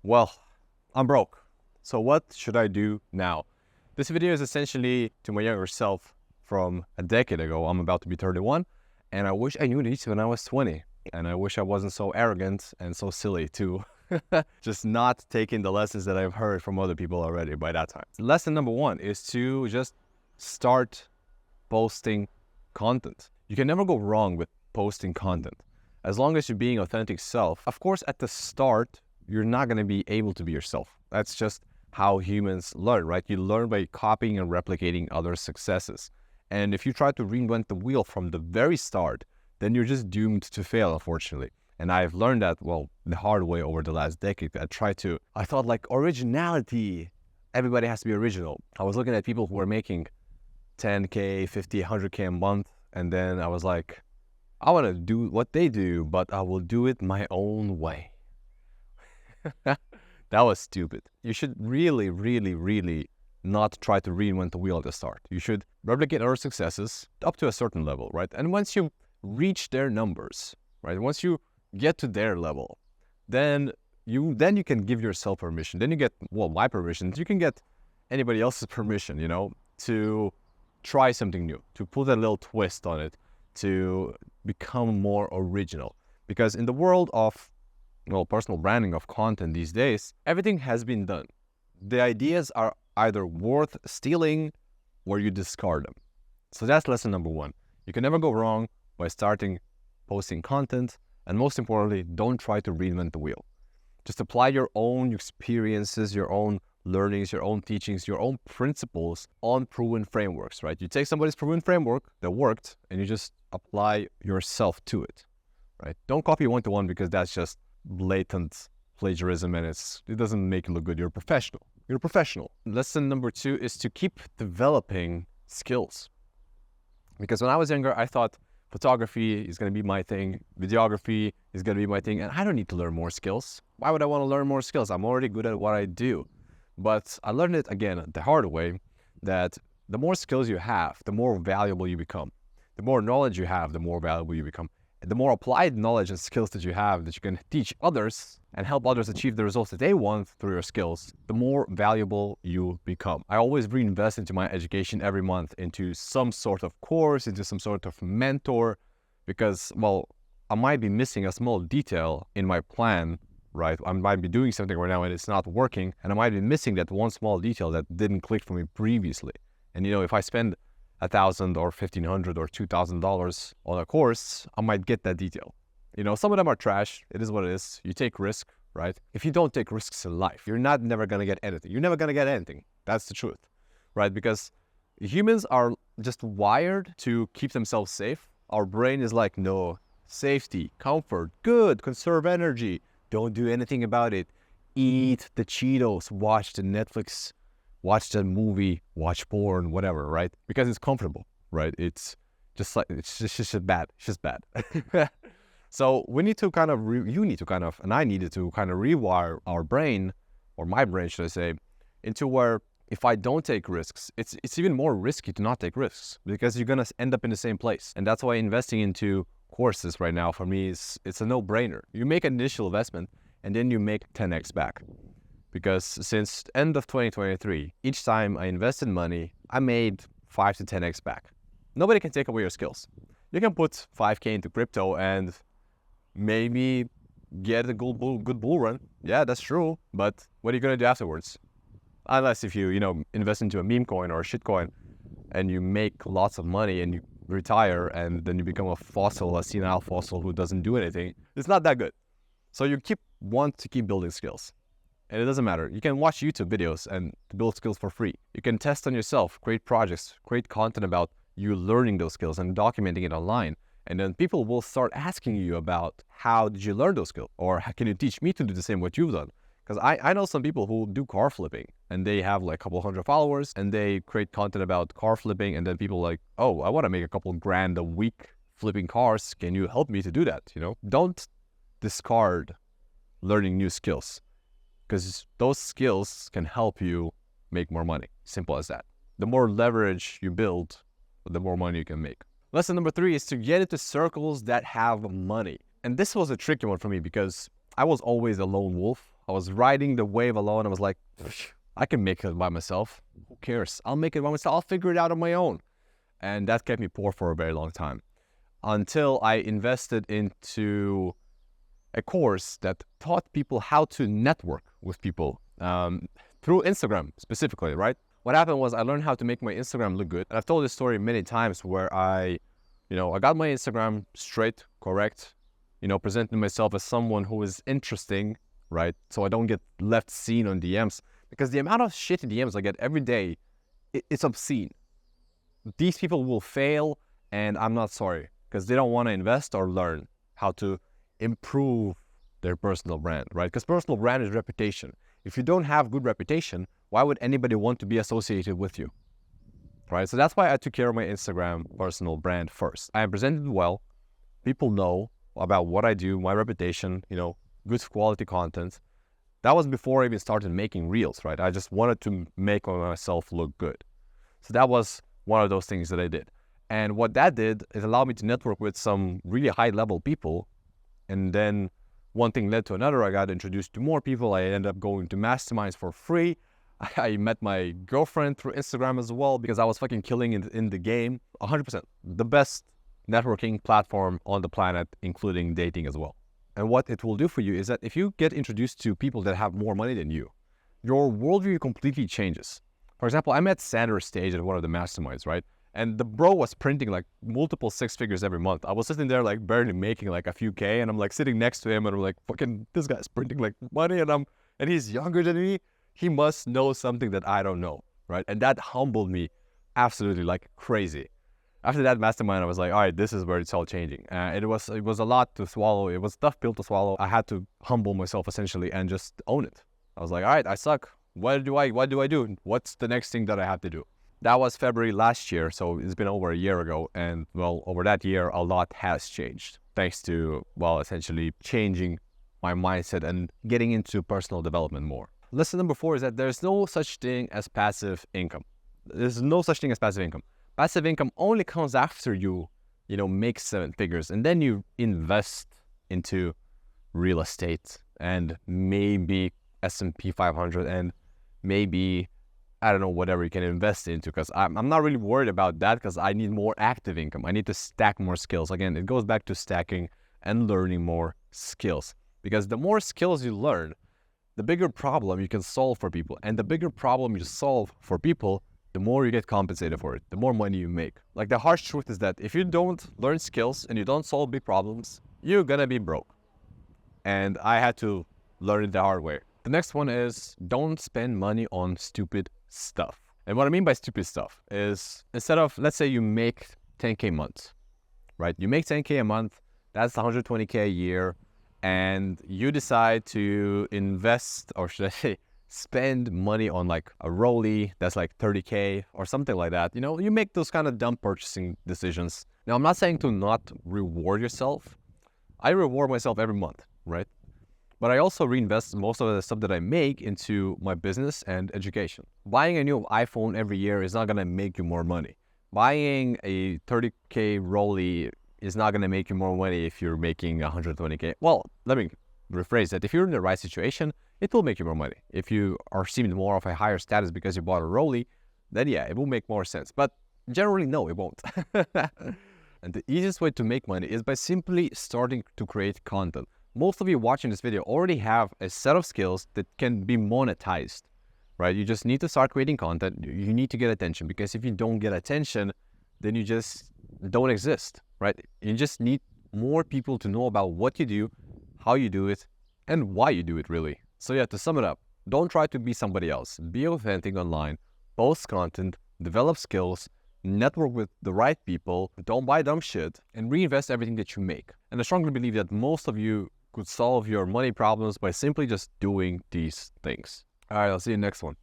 Well, I'm broke. So what should I do now? This video is essentially to my younger self from a decade ago. I'm about to be 31, and I wish I knew this when I was 20. And I wish I wasn't so arrogant and so silly too. Just not taking the lessons that I've heard from other people already by that time. Lesson number one is to just start posting content. You can never go wrong with posting content. As long as you're being authentic self, of course, at the start, you're not going to be able to be yourself. That's just how humans learn, right? You learn by copying and replicating others' successes. And if you try to reinvent the wheel from the very start, then you're just doomed to fail, unfortunately. And I've learned that, well, the hard way over the last decade. I thought like originality, everybody has to be original. I was looking at people who were making 10K, 50, 100K a month. And then I was like, I want to do what they do, but I will do it my own way. That was stupid. You should really, really, really not try to reinvent the wheel at the start. You should replicate other successes up to a certain level, right? And once you reach their numbers, right? Once you get to their level, then you can give yourself permission. Then you get, well, my permission. You can get anybody else's permission, to try something new, to put a little twist on it, to become more original. Because in the world of, well, personal branding of content these days, everything has been done. The ideas are either worth stealing or you discard them. So that's lesson number one. You can never go wrong by starting posting content. And most importantly, don't try to reinvent the wheel. Just apply your own experiences, your own learnings, your own teachings, your own principles on proven frameworks, right? You take somebody's proven framework that worked and you just apply yourself to it, right? Don't copy one-to-one because that's just blatant plagiarism and it doesn't make you look good. You're a professional. You're a professional. Lesson number two is to keep developing skills. Because when I was younger, I thought photography is going to be my thing. Videography is going to be my thing. And I don't need to learn more skills. Why would I want to learn more skills? I'm already good at what I do. But I learned it, again, the hard way, that the more skills you have, the more valuable you become. The more knowledge you have, the more valuable you become. And the more applied knowledge and skills that you have that you can teach others and help others achieve the results that they want through your skills, the more valuable you become. I always reinvest into my education every month, into some sort of course, into some sort of mentor, because, well, I might be missing a small detail in my plan, right? I might be doing something right now and it's not working, and I might be missing that one small detail that didn't click for me previously. And, if I spend $1,000 or $1,500 or $2,000 on a course, I might get that detail. Some of them are trash. It is what it is. You take risk, right? If you don't take risks in life, you're never going to get anything. You're never going to get anything. That's the truth, right? Because humans are just wired to keep themselves safe. Our brain is like, no, safety, comfort, good, conserve energy. Don't do anything about it. Eat the Cheetos, watch the Netflix, watch the movie, watch porn, whatever, right? Because it's comfortable, right? It's just bad. It's just bad. So we need to and I needed to kind of rewire our brain, or my brain, should I say, into where if I don't take risks, it's even more risky to not take risks because you're going to end up in the same place. And that's why investing into courses right now for me it's a no-brainer. You make an initial investment and then you make 10x back. Because since end of 2023, each time I invested money, I made 5 to 10x back. Nobody can take away your skills. You can put 5K into crypto and maybe get a good bull run. Yeah, that's true. But what are you going to do afterwards? Unless if you, invest into a meme coin or a shit coin and you make lots of money and you retire and then you become a senile fossil who doesn't do anything. It's not that good. So you want to keep building skills. And it doesn't matter. You can watch YouTube videos and build skills for free. You can test on yourself, create projects, create content about you learning those skills and documenting it online. And then people will start asking you about how did you learn those skills? Or how can you teach me to do the same what you've done? Because I know some people who do car flipping and they have like a couple hundred followers and they create content about car flipping. And then people like, oh, I want to make a couple grand a week flipping cars. Can you help me to do that? Don't discard learning new skills, because those skills can help you make more money. Simple as that. The more leverage you build, the more money you can make. Lesson number 3 is to get into circles that have money. And this was a tricky one for me because I was always a lone wolf. I was riding the wave alone. I was like, I can make it by myself. Who cares? I'll make it by myself. I'll figure it out on my own. And that kept me poor for a very long time until I invested into a course that taught people how to network with people through Instagram specifically, right? What happened was I learned how to make my Instagram look good. And I've told this story many times where I got my Instagram straight, correct, presenting myself as someone who is interesting, right? So I don't get left seen on DMs, because the amount of shitty DMs I get every day, it's obscene. These people will fail, and I'm not sorry, because they don't want to invest or learn how to improve their personal brand, right? Because personal brand is reputation. If you don't have good reputation, why would anybody want to be associated with you, right? So that's why I took care of my Instagram personal brand first. I am presented well. People know about what I do, my reputation, good quality content. That was before I even started making reels, right? I just wanted to make myself look good. So that was one of those things that I did. And what that did is allow me to network with some really high level people. And then one thing led to another. I got introduced to more people. I ended up going to masterminds for free. I met my girlfriend through Instagram as well, because I was fucking killing in the game. 100%. The best networking platform on the planet, including dating as well. And what it will do for you is that if you get introduced to people that have more money than you, your worldview completely changes. For example, I met Sanders Stage at one of the masterminds, right? And the bro was printing like multiple six figures every month. I was sitting there like barely making like a few K, and I'm like sitting next to him and I'm like, fucking, this guy's printing like money, and he's younger than me. He must know something that I don't know, right? And that humbled me absolutely like crazy. After that mastermind, I was like, all right, this is where it's all changing. It was a lot to swallow. It was a tough pill to swallow. I had to humble myself essentially and just own it. I was like, all right, I suck. What do I do? What's the next thing that I have to do? That was February last year, so it's been over a year ago. And well, over that year, a lot has changed thanks to, well, essentially changing my mindset and getting into personal development more. Lesson number 4 is that there's no such thing as passive income. There's no such thing as passive income. Passive income only comes after you make 7 figures, and then you invest into real estate and maybe S&P 500 and maybe, I don't know, whatever you can invest into, because I'm not really worried about that, because I need more active income. I need to stack more skills. Again, it goes back to stacking and learning more skills, because the more skills you learn, the bigger problem you can solve for people. And the bigger problem you solve for people, the more you get compensated for it, the more money you make. Like, the harsh truth is that if you don't learn skills and you don't solve big problems, you're gonna be broke. And I had to learn it the hard way. The next one is don't spend money on stupid stuff. And what I mean by stupid stuff is, instead of, let's say you make 10K a month, right? You make 10K a month, that's 120K a year, and you decide to invest, or should I say, spend money on like a Rolly that's like 30K or something like that. You make those kind of dumb purchasing decisions. Now, I'm not saying to not reward yourself. I reward myself every month, right? But I also reinvest most of the stuff that I make into my business and education. Buying a new iPhone every year is not gonna make you more money. Buying a 30K Rolly is not gonna make you more money if you're making 120K. Well, let me rephrase that. If you're in the right situation, it will make you more money. If you are seeming more of a higher status because you bought a Rolly, then yeah, it will make more sense. But generally, no, it won't. And the easiest way to make money is by simply starting to create content. Most of you watching this video already have a set of skills that can be monetized, right? You just need to start creating content. You need to get attention, because if you don't get attention, then you just don't exist, right? You just need more people to know about what you do, how you do it, and why you do it, really. So yeah, to sum it up, don't try to be somebody else. Be authentic online, post content, develop skills, network with the right people, don't buy dumb shit, and reinvest everything that you make. And I strongly believe that most of you could solve your money problems by simply just doing these things. All right, I'll see you next one.